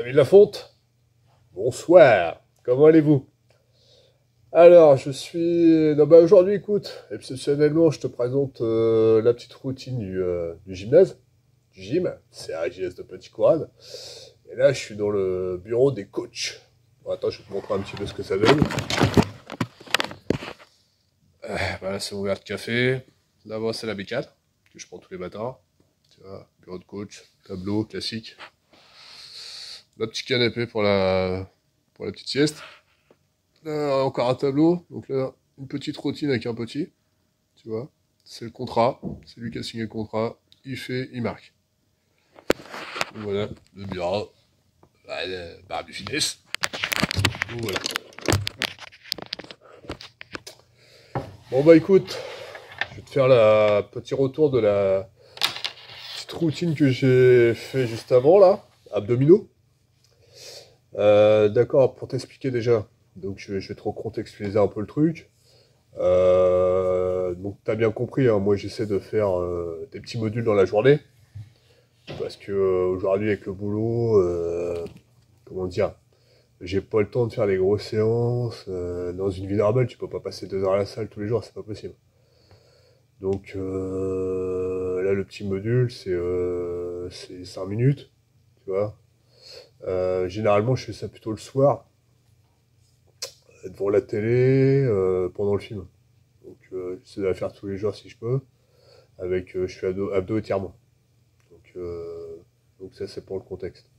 Amis de la fonte, bonsoir, comment allez-vous? Alors, aujourd'hui, écoute, exceptionnellement, je te présente la petite routine du gymnase, du gym, c'est AGS de Petit Courade. Et là, je suis dans le bureau des coachs. Bon, attends, je vais te montrer un petit peu ce que ça donne. Voilà, c'est mon verre de café. Là-bas, c'est la B4, que je prends tous les matins. Tu vois, bureau de coach, tableau, classique. Le petit canapé pour la petite sieste. Là, encore un tableau. Donc là, une petite routine avec un petit. Tu vois, c'est le contrat. C'est lui qui a signé le contrat. Il fait, il marque. Donc voilà, le bureau. Barre du finesse. Donc voilà. Bon bah écoute, je vais te faire le petit retour de la petite routine que j'ai fait juste avant là. Abdominaux. D'accord, pour t'expliquer déjà. Donc je vais te recontextualiser un peu le truc. Donc t'as bien compris, hein, moi j'essaie de faire des petits modules dans la journée. Parce que aujourd'hui avec le boulot, comment dire, j'ai pas le temps de faire les grosses séances. Dans une vie normale, tu peux pas passer 2 heures à la salle tous les jours, c'est pas possible. Donc là le petit module c'est 5 minutes, tu vois. Généralement je fais ça plutôt le soir, devant la télé, pendant le film. Donc j'essaie de la faire tous les jours si je peux. Je fais abdos étirements. Donc ça c'est pour le contexte.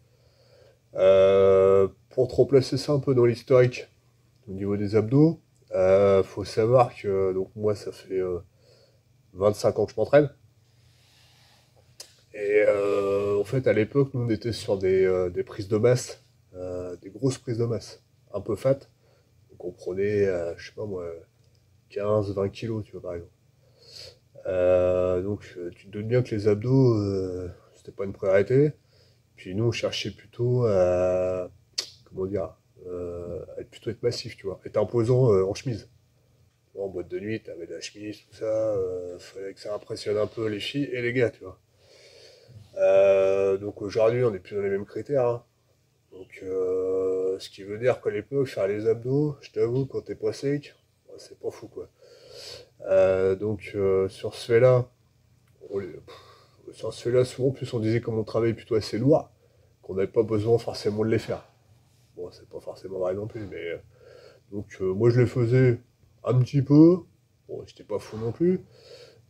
Pour te replacer ça un peu dans l'historique, au niveau des abdos, faut savoir que donc moi ça fait 25 ans que je m'entraîne. Et en fait à l'époque nous on était sur des prises de masse, des grosses prises de masse, un peu fat. Donc on prenait, je sais pas moi, 15-20 kilos, tu vois par exemple. Donc tu te doutes bien que les abdos, c'était pas une priorité. Puis nous, on cherchait plutôt à, comment dire, être massif, tu vois, être imposant en chemise. En boîte de nuit, t'avais de la chemise, tout ça, fallait que ça impressionne un peu les filles et les gars, tu vois. Donc aujourd'hui, on n'est plus dans les mêmes critères, hein. Donc, ce qui veut dire qu'à l'époque, faire les abdos, je t'avoue, quand t'es pas sec, ouais, c'est pas fou, quoi. Sur ce fait-là, souvent, en plus, on disait comme on travaillait plutôt assez lourd, qu'on n'avait pas besoin forcément de les faire. Bon, c'est pas forcément vrai non plus, mais moi je les faisais un petit peu. Bon, j'étais pas fou non plus,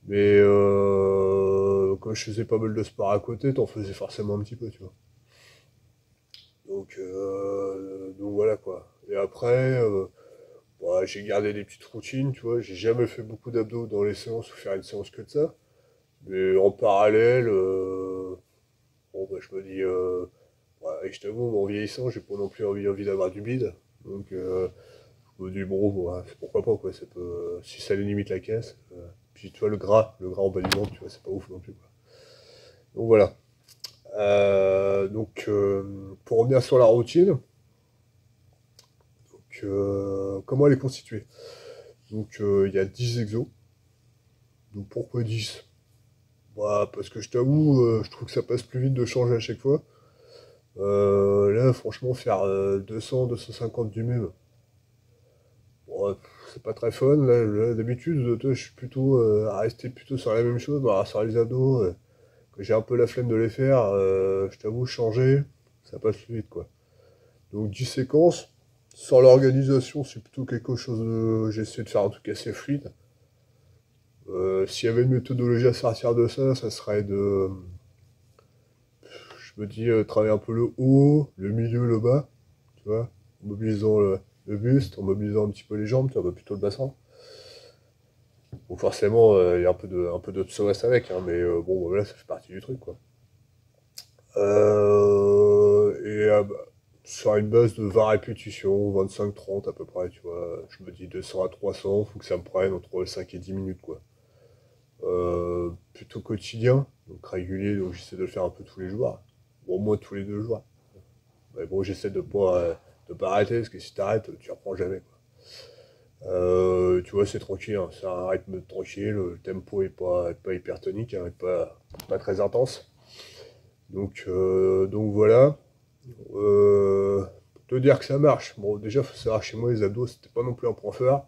mais quand je faisais pas mal de sport à côté, t'en faisais forcément un petit peu, tu vois. Donc voilà quoi. Et après, ouais, j'ai gardé des petites routines, tu vois. J'ai jamais fait beaucoup d'abdos dans les séances ou faire une séance que de ça. Mais en parallèle, bon, bah, je me dis, ouais, je t'avoue, en vieillissant, j'ai pas non plus envie d'avoir du bide. Donc, je me dis, bon, ouais, pourquoi pas, quoi. Ça peut, si ça limite la caisse. Puis, tu vois, le gras en bas du ventre, tu vois, c'est pas ouf non plus, quoi. Donc, voilà. Pour revenir sur la routine, comment elle est constituée? Donc, il y a 10 exos. Donc, pourquoi 10? Bah, parce que je t'avoue, je trouve que ça passe plus vite de changer à chaque fois. Là, franchement, faire 200-250 du même, bon, c'est pas très fun. Là, d'habitude, toi, je suis plutôt à rester plutôt sur la même chose, bah, sur les abdos, que j'ai un peu la flemme de les faire. Je t'avoue, changer, ça passe plus vite, quoi. Donc 10 séquences. Sur l'organisation, c'est plutôt quelque chose de... J'essaie de faire un truc assez fluide. S'il y avait une méthodologie à sortir de ça, ça serait de... Je me dis, travailler un peu le haut, le milieu, le bas, tu vois, en mobilisant le buste, en mobilisant un petit peu les jambes, tu vois, bah, plutôt le bassin. Bon, forcément, il y a un peu de psoas avec, hein, mais bon, bah, voilà, ça fait partie du truc, quoi. Bah, sur une base de 20 répétitions, 25-30 à peu près, tu vois, je me dis 200 à 300, faut que ça me prenne entre 5 et 10 minutes, quoi. Plutôt quotidien, donc régulier, donc j'essaie de le faire un peu tous les jours, au moins tous les 2 jours. Mais bon, j'essaie de pas arrêter, parce que si t'arrêtes, tu reprends jamais, quoi. Tu vois, c'est tranquille, hein, c'est un rythme tranquille, le tempo est pas hyper tonique, hein, pas très intense. Donc voilà. Pour te dire que ça marche. Bon, déjà, faut savoir, chez moi, les abdos, c'était pas non plus un point fort.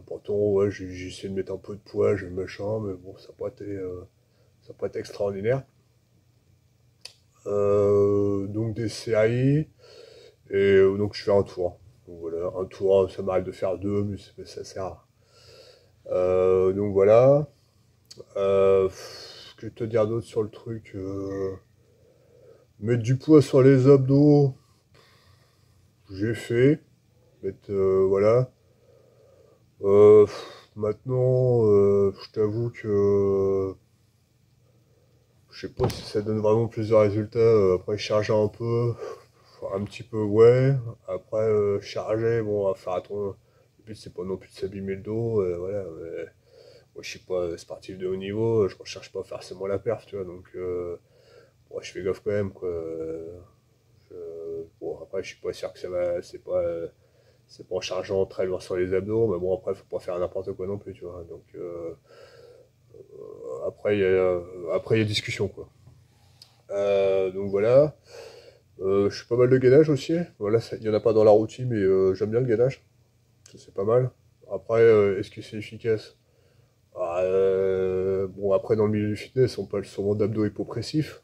Pourtant, ouais, j'ai essayé de mettre un peu de poids, j'ai le machin, mais bon, ça a pas été extraordinaire. Donc des séries, et donc je fais un tour. Donc voilà, un tour, ça m'arrive de faire deux, mais ça sert à rien. Donc voilà. Que te dire d'autre sur le truc mettre du poids sur les abdos, j'ai fait. Mettre, voilà. Maintenant, je t'avoue que je sais pas si ça donne vraiment plus de résultats. Après, charger un petit peu, ouais. Après, charger, bon, à faire attention. Le but, c'est pas non plus de s'abîmer le dos, voilà. Moi, je suis pas sportif de haut niveau, je recherche pas forcément la perf, tu vois, donc ouais, je fais gaffe quand même, quoi. Bon, après, je suis pas sûr que ça va, c'est pas en chargeant très loin sur les abdos, mais bon, après, faut pas faire n'importe quoi non plus, tu vois. Donc, après, il y a discussion, quoi. Donc voilà. Je fais pas mal de gainage aussi. Voilà, il y en a pas dans la routine, mais j'aime bien le gainage. Ça, c'est pas mal. Après, est-ce que c'est efficace? Bon, après, dans le milieu du fitness, on parle souvent d'abdos hypopressifs.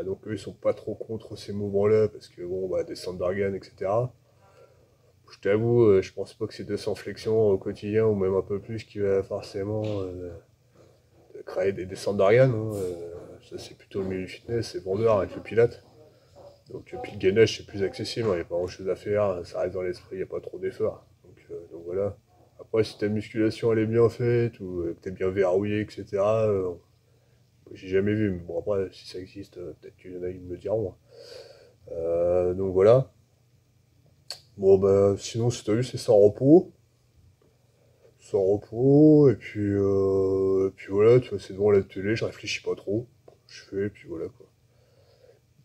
Donc, eux, ils sont pas trop contre ces mouvements-là, parce que, bon, bah, descente d'organes, etc. Je t'avoue, je pense pas que c'est 200 flexions au quotidien, ou même un peu plus, qui va forcément créer des descentes d'organes, hein. Ça, c'est plutôt le milieu du fitness, c'est vendeur avec le pilate. Donc, puis le gainage, c'est plus accessible, il n'y a pas grand-chose à faire, ça reste dans l'esprit, il n'y a pas trop d'efforts. Donc voilà. Après, si ta musculation elle est bien faite, ou que t'es bien verrouillé, etc., j'ai jamais vu, mais bon, après, si ça existe, peut-être qu'il y en a qui me le diront, hein. Donc voilà. Bon, bah, sinon, si t'as vu, c'est sans repos. Sans repos, et puis voilà, tu vois, c'est devant la télé, je réfléchis pas trop. Je fais, et puis voilà, quoi.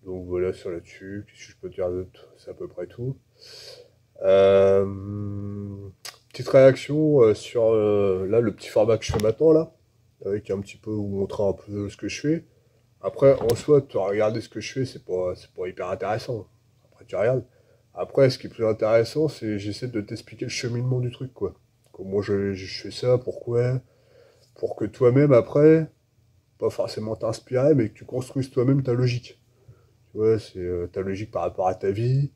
Donc voilà, sur là-dessus, qu'est-ce que je peux te dire d'autre? C'est à peu près tout. Euh, Petite réaction sur là, le petit format que je fais maintenant, là, avec un petit peu, vous montrer un peu ce que je fais. Après, en soi, tu regarder ce que je fais, c'est pas hyper intéressant. Après, tu regardes. Après, ce qui est plus intéressant, c'est j'essaie de t'expliquer le cheminement du truc, quoi. Comment je fais ça, pourquoi, pour que toi-même, après, pas forcément t'inspirer, mais que tu construises toi-même ta logique. Tu vois, c'est ta logique par rapport à ta vie,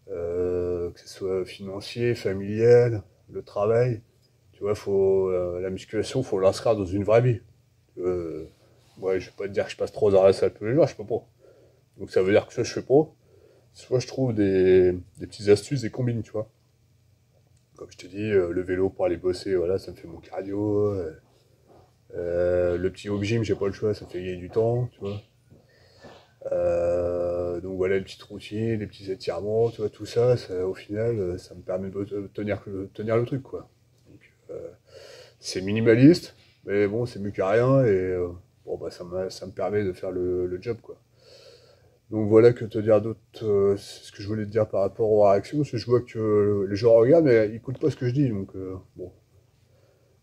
que ce soit financier, familial, le travail. Tu vois, la musculation, faut l'inscrire dans une vraie vie. Ouais, je vais pas te dire que je passe 3 heures à la salle tous les jours, je peux pas. Donc ça veut dire que soit je fais pas, soit je trouve des petites astuces, des combines, tu vois. Comme je te dis, le vélo pour aller bosser, voilà, ça me fait mon cardio. Le petit home gym, j'ai pas le choix, ça me fait gagner du temps, tu vois. Donc voilà, une petite routine, des petits étirements, tu vois, tout ça, au final, ça me permet de tenir le truc, quoi. Donc, c'est minimaliste, mais bon, c'est mieux que rien, et bon, bah, ça me permet de faire le job, quoi. Donc voilà, que te dire d'autre, c'est ce que je voulais te dire par rapport aux réactions, parce que je vois que les gens regardent, mais ils écoutent pas ce que je dis, donc bon.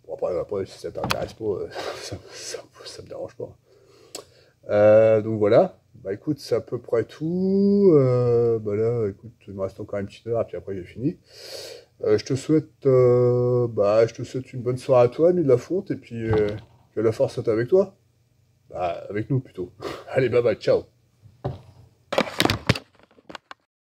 Bon, après, si ça t'intéresse pas, ça me dérange pas. Donc voilà, bah écoute, c'est à peu près tout. Bah là, écoute, il me reste encore une petite heure, et puis après j'ai fini. Je te souhaite une bonne soirée à toi, ami de la fonte, et puis que la force soit avec toi. Bah, avec nous plutôt. Allez, bye bye, ciao.